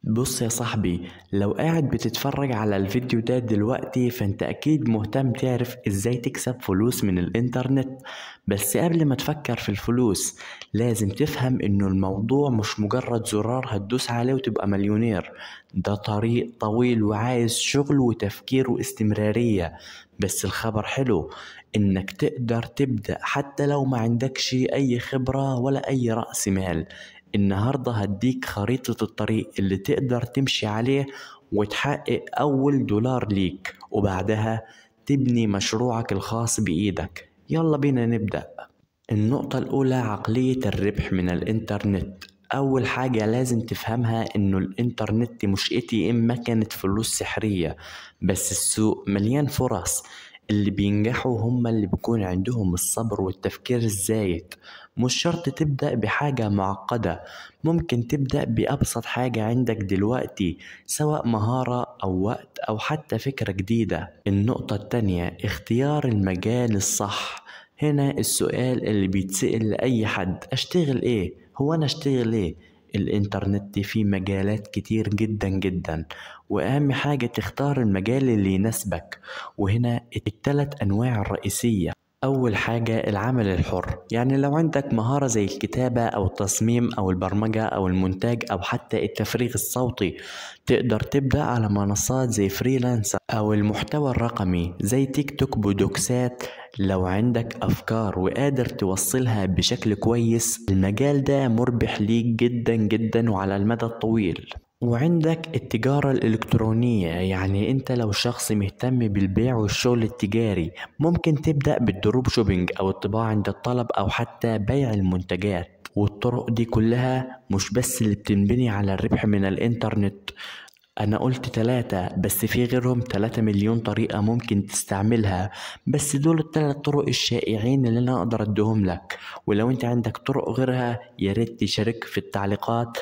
بص يا صاحبي، لو قاعد بتتفرج على الفيديو ده دلوقتي فانت اكيد مهتم تعرف ازاي تكسب فلوس من الانترنت. بس قبل ما تفكر في الفلوس لازم تفهم انه الموضوع مش مجرد زرار هتدوس عليه وتبقى مليونير. ده طريق طويل وعايز شغل وتفكير واستمرارية. بس الخبر حلو انك تقدر تبدأ حتى لو ما عندكش اي خبرة ولا اي رأس مال. النهاردة هديك خريطة الطريق اللي تقدر تمشي عليه وتحقق أول دولار ليك، وبعدها تبني مشروعك الخاص بإيدك. يلا بينا نبدأ. النقطة الأولى عقلية الربح من الإنترنت. أول حاجة لازم تفهمها إنه الإنترنت مش ATM مكنة فلوس سحرية، بس السوق مليان فرص. اللي بينجحوا هم اللي بيكون عندهم الصبر والتفكير الزايد. مش شرط تبدأ بحاجة معقدة، ممكن تبدأ بأبسط حاجة عندك دلوقتي، سواء مهارة أو وقت أو حتى فكرة جديدة. النقطة التانية اختيار المجال الصح. هنا السؤال اللي بيتسأل لأي حد: أشتغل إيه؟ هو أنا أشتغل إيه؟ الإنترنت فيه مجالات كتير جدا جدا، وأهم حاجة تختار المجال اللي يناسبك. وهنا التلات أنواع الرئيسية. أول حاجة العمل الحر، يعني لو عندك مهارة زي الكتابة أو التصميم أو البرمجة أو المونتاج أو حتى التفريغ الصوتي، تقدر تبدأ على منصات زي فريلانسر أو المحتوى الرقمي زي تيك توك بودوكسات. لو عندك أفكار وقادر توصلها بشكل كويس، المجال ده مربح ليك جدا جدا وعلى المدى الطويل. وعندك التجارة الإلكترونية، يعني أنت لو شخص مهتم بالبيع والشغل التجاري، ممكن تبدأ بالدروب شوبينج أو الطباعة عند الطلب أو حتى بيع المنتجات. والطرق دي كلها مش بس اللي بتنبني على الربح من الإنترنت. أنا قلت 3 بس في غيرهم 3 مليون طريقة ممكن تستعملها، بس دول ال3 طرق الشائعين اللي أنا أقدر أديهم لك. ولو أنت عندك طرق غيرها ياريت تشارك في التعليقات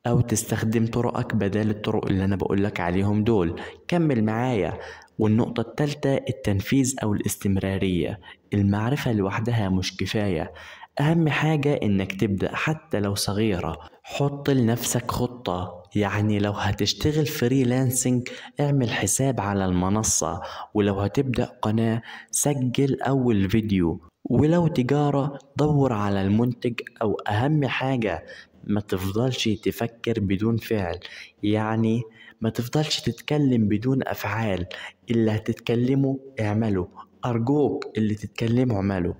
أو تستخدم طرقك بدل الطرق اللي أنا بقولك عليهم دول. كمل معايا. والنقطة التالتة التنفيذ أو الاستمرارية. المعرفة لوحدها مش كفاية، أهم حاجة إنك تبدأ حتى لو صغيرة. حط لنفسك خطة، يعني لو هتشتغل فريلانسنج اعمل حساب على المنصة، ولو هتبدأ قناة سجل أول فيديو، ولو تجارة دور على المنتج. أو أهم حاجة ما تفضلش تفكر بدون فعل، يعني ما تفضلش تتكلم بدون أفعال. اللي هتتكلمه اعمله، أرجوك اللي تتكلمه اعمله.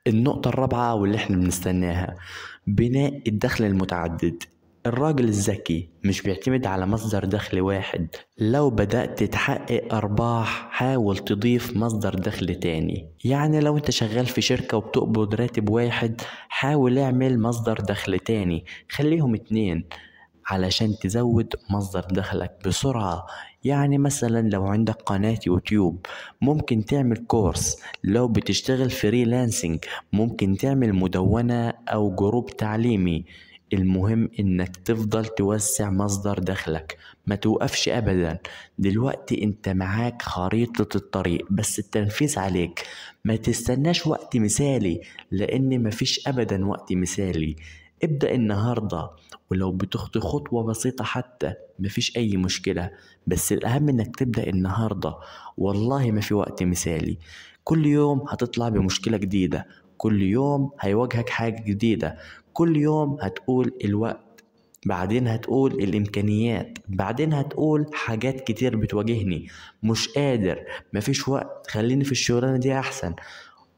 النقطة الرابعة واللي احنا بنستناها، بناء الدخل المتعدد. الراجل الذكي مش بيعتمد على مصدر دخل واحد. لو بدأت تحقق أرباح حاول تضيف مصدر دخل تاني، يعني لو انت شغال في شركة وبتقبض راتب واحد، حاول اعمل مصدر دخل تاني، خليهم 2 علشان تزود مصدر دخلك بسرعة. يعني مثلا لو عندك قناة يوتيوب ممكن تعمل كورس، لو بتشتغل فريلانسنج ممكن تعمل مدونة أو جروب تعليمي. المهم إنك تفضل توسع مصدر دخلك، ما توقفش أبدا. دلوقتي انت معاك خريطة الطريق، بس التنفيذ عليك. ما تستناش وقت مثالي، لأن مفيش أبدا وقت مثالي. ابدأ النهاردة، ولو بتخطي خطوة بسيطة حتى مفيش أي مشكلة، بس الأهم إنك تبدأ النهاردة. والله ما في وقت مثالي، كل يوم هتطلع بمشكلة جديدة، كل يوم هيواجهك حاجة جديدة، كل يوم هتقول الوقت، بعدين هتقول الإمكانيات، بعدين هتقول حاجات كتير بتواجهني، مش قادر، مفيش وقت، خليني في الشغلانة دي أحسن.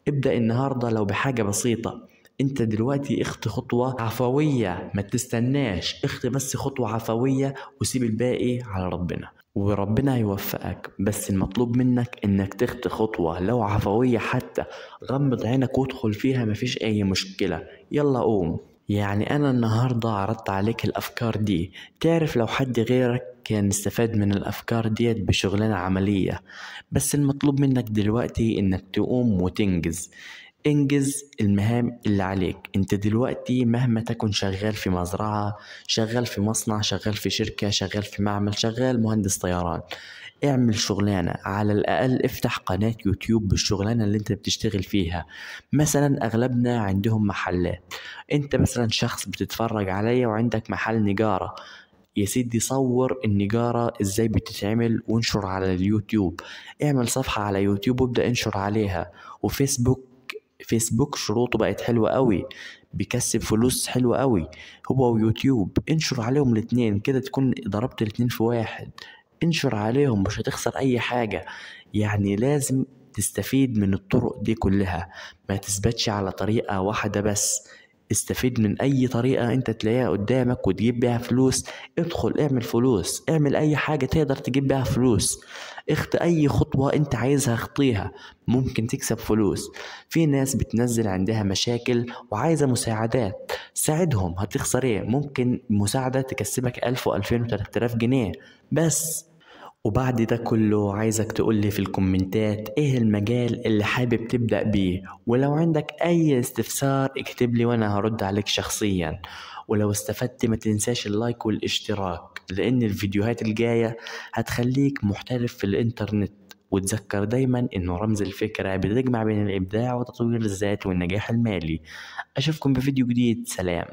ابدأ النهاردة لو بحاجة بسيطة. انت دلوقتي اخت خطوة عفوية، ما تستناش، اخت بس خطوة عفوية وسيب الباقي على ربنا، وربنا هيوفقك. بس المطلوب منك انك تخت خطوة لو عفوية حتى، غمض عينك وادخل فيها، مفيش اي مشكلة. يلا قوم. يعني انا النهاردة عرضت عليك الافكار دي، تعرف لو حد غيرك كان استفاد من الافكار ديت بشغلانة عملية. بس المطلوب منك دلوقتي انك تقوم وتنجز. انجز المهام اللي عليك. انت دلوقتي مهما تكن شغال في مزرعة، شغال في مصنع، شغال في شركة، شغال في معمل، شغال مهندس طيران، اعمل شغلانة. على الأقل افتح قناة يوتيوب بالشغلانة اللي انت بتشتغل فيها. مثلا أغلبنا عندهم محلات، انت مثلا شخص بتتفرج عليا وعندك محل نجارة، يا سيدي صور النجارة ازاي بتتعمل وانشر على اليوتيوب، اعمل صفحة على يوتيوب وابدأ انشر عليها. وفيسبوك شروطه بقت حلوة قوي، بيكسب فلوس حلوة قوي. هو ويوتيوب انشر عليهم الاتنين كده، تكون ضربت الاتنين في واحد. انشر عليهم مش هتخسر اي حاجة. يعني لازم تستفيد من الطرق دي كلها، ما تثبتش على طريقة واحدة بس. استفيد من اي طريقة انت تلاقيها قدامك وتجيب بيها فلوس. ادخل اعمل فلوس، اعمل اي حاجة تقدر تجيب بيها فلوس. اي خطوة انت عايزها اخطيها، ممكن تكسب فلوس. في ناس بتنزل عندها مشاكل وعايزة مساعدات، ساعدهم. هتخسر ايه؟ ممكن مساعدة تكسبك 1000 و2000 و3000 جنيه بس. وبعد ده كله عايزك تقولي في الكومنتات ايه المجال اللي حابب تبدأ بيه، ولو عندك اي استفسار اكتب لي وانا هرد عليك شخصيا. ولو استفدت ما تنساش اللايك والاشتراك، لان الفيديوهات الجاية هتخليك محترف في الانترنت. وتذكر دايما انه رمز الفكرة بتجمع بين الابداع وتطوير الذات والنجاح المالي. اشوفكم بفيديو جديد، سلام.